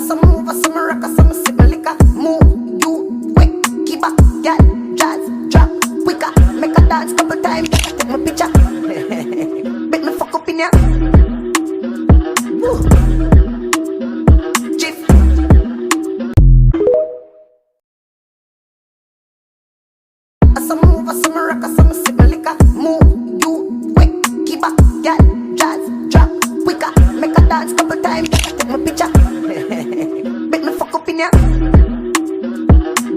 some move, some rock, some sip my liquor. Move, you quick, keep up, yeah, jazz, drop, quicker. Make a dance couple times, take my picture. Make me fuck up in ya. Woo. Jif. Some move, some rock, some sip my liquor. Move, you quick, keep up, yeah, jazz, drop, quicker. Make a dance couple times, take my picture. Make me fuck up in ya.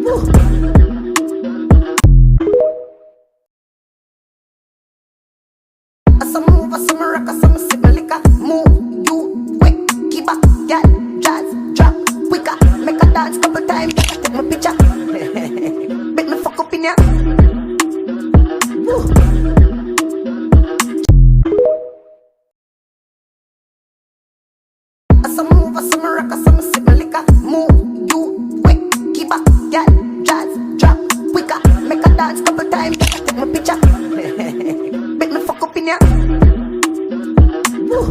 Woo. Some move, some rock, some sip my liquor. Move, you quick, keep up, yeah, jazz, drop, quicker. Make a dance couple times, take my picture. Make me fuck up in ya. Woo. Some move, some rock, some sip my liquor. Move, you quick, keep up, yeah, jazz, drop, quicker. Make a dance couple times, take my picture. Make me fuck up in ya. Woo.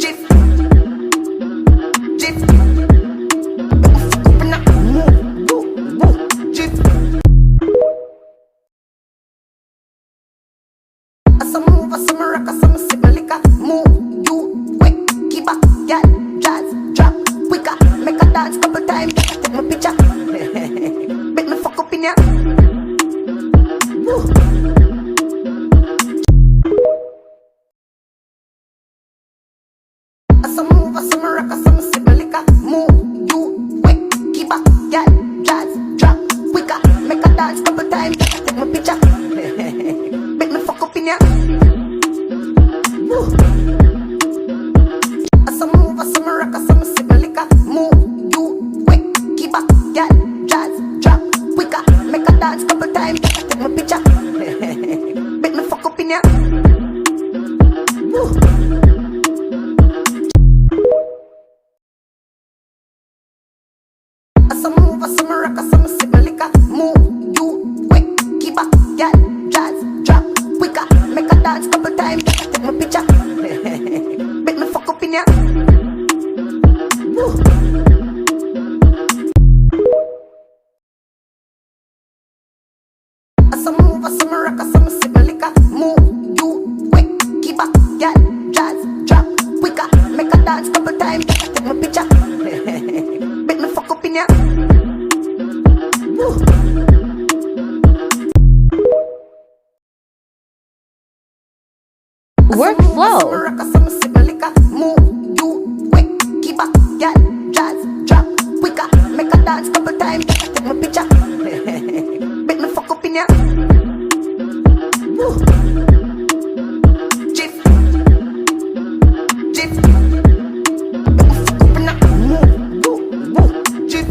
Jif. Jif. Make me fuck up in ya. Move, woo, woo. Jif. Some move, some rock, some sip my liquor. Move, you quick, keep up, yeah, jazz, drop, quicker. Make a dance couple times, take my picture. Make me fuck up in ya. Woo. Some move, some rock, some sip my liquor. Move, you quick, keep up, yeah, jazz, drop, quicker. Make a dance couple times, take my picture. Make me fuck up in ya. Woo. Some move, some rock, some sip my liquor. Move, you quick, keep up, yeah, jazz, drop, quicker. Make a dance couple times, take my picture. Make me fuck up in ya. Woo. Some move, some rock, some sip my liquor. Move, you quick, keep up, yeah, jazz, drop, quicker. Make a dance couple times, take my picture. Make me fuck up in ya. Woo. Some move, some rock, some sip my liquor. Move, you quick, keep up, yeah, jazz, drop, quicker. Make a dance couple times, take my picture. Make me fuck up in ya. Woo. Workflow. Some rock, some sip my liquor. Move, you quick, keep up, yeah, jazz, drop, quicker. Make a dance couple times, take my picture. Make me fuck up in ya. Woo. Jif. Jif. Make me fuck up in ya. Move, woo, woo. Jif.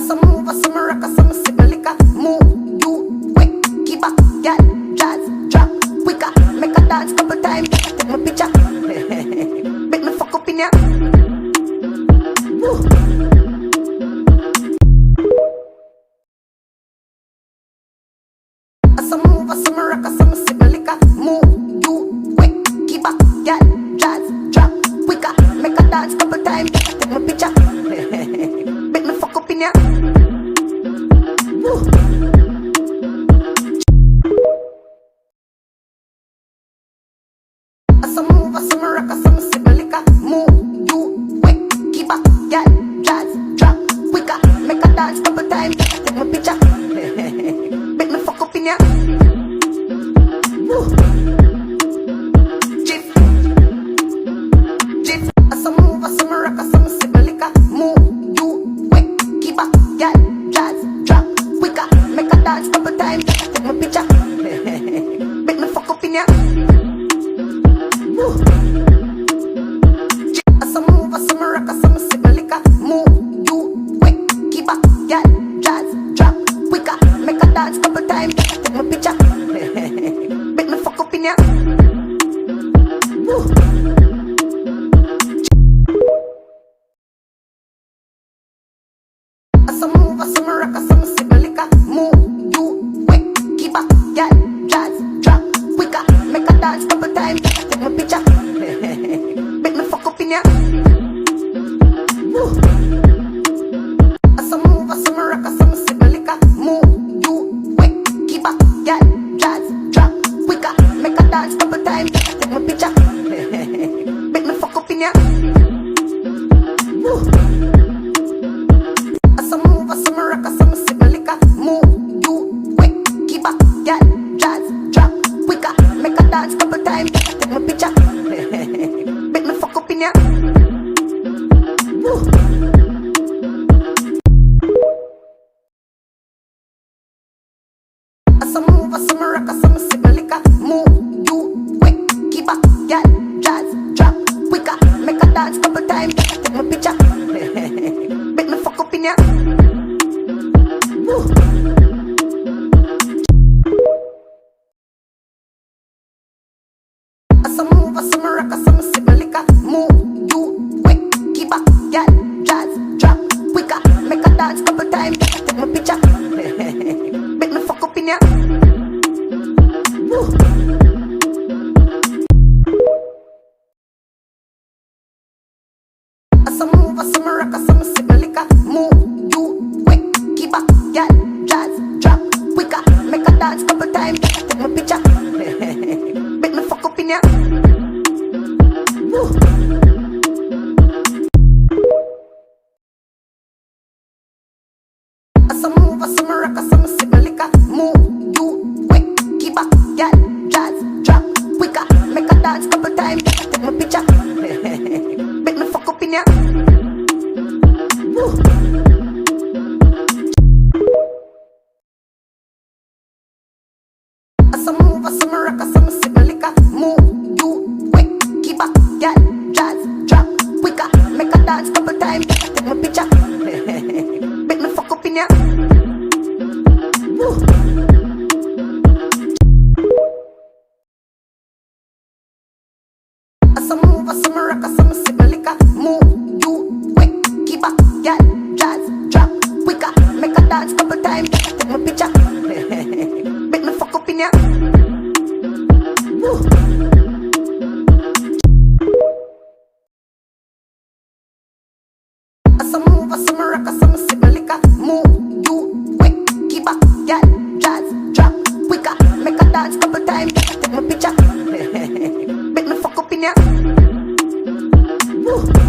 Some move, some rock, some sip my liquor. Move, you quick, keep up, yeah, jazz, drop, quicker. Make a dance couple times, take my picture. Make me fuck up in ya. Woo. Some move, some rock, some sip my liquor. Move, you quick, keep up, yeah, jazz, drop, quicker. Make a dance couple times, take my picture. Make me fuck up in ya. Woo. Some move, some rock, some sip my liquor. Move, you quick, keep up, yeah, jazz, drop, quicker. Make a dance couple times, take my picture. Make me fuck up in ya. Woo. Jif. Jif. Some move, some rock, some sip my liquor. Move, you quick, keep up, yeah, jazz, drop, quicker. Make a dance couple times, take my picture. Make me fuck up in ya. Woo. Some move, some rock, some sip my liquor. Move, you quick, keep up, yeah, jazz, drop, quicker. Make a dance couple times, take my picture. Make me fuck up in ya. Woo. Some move, some rock, some sip my liquor. Move, you quick, keep up, yeah, jazz, drop, quicker. Make a dance couple times, take my picture. ya. Woo. As I move, as I rock, as I sip my liquor. Move, you, quick, keep up, girl, jazz, drop, quicker. Make a dance couple times, take my picture. Bet me fuck up in ya. Woo. As I move, as I rock, as I sip my liquor. Move, you, quick, keep up, girl, jazz, drop, quicker. Make a dance couple times, take my picture. Bet me fuck up in ya. Woo. As I move, as I rock, as I sip my liquor. Move, you, quick, keep up, girl, jazz, drop, quicker. Make a dance couple times, take my picture. Bet me fuck up in ya. Woo. As I move, as I rock, as I sip my liquor. Move, you, quick, keep up, girl, jazz, drop, quicker. Make a dance couple times, take my picture. Bet me fuck up in ya. Woo. As I move, as I rock, as I sip my liquor. Move, you, quick, keep up, girl, jazz, drop, quicker. Make a dance couple times, take my picture. Bet me fuck up in ya. Woo. As I move, as I rock, as I sip my liquor. Move, you, quick, keep up, girl, jazz, drop, quicker. Make a dance couple times, take my picture. Bet me fuck up in ya. Woo. As I move, as I rock, as I sip my liquor. Move, you, quick, keep up, girl, jazz, drop, quicker. Make a dance couple times, take my picture. Bet me fuck up in ya. Woo.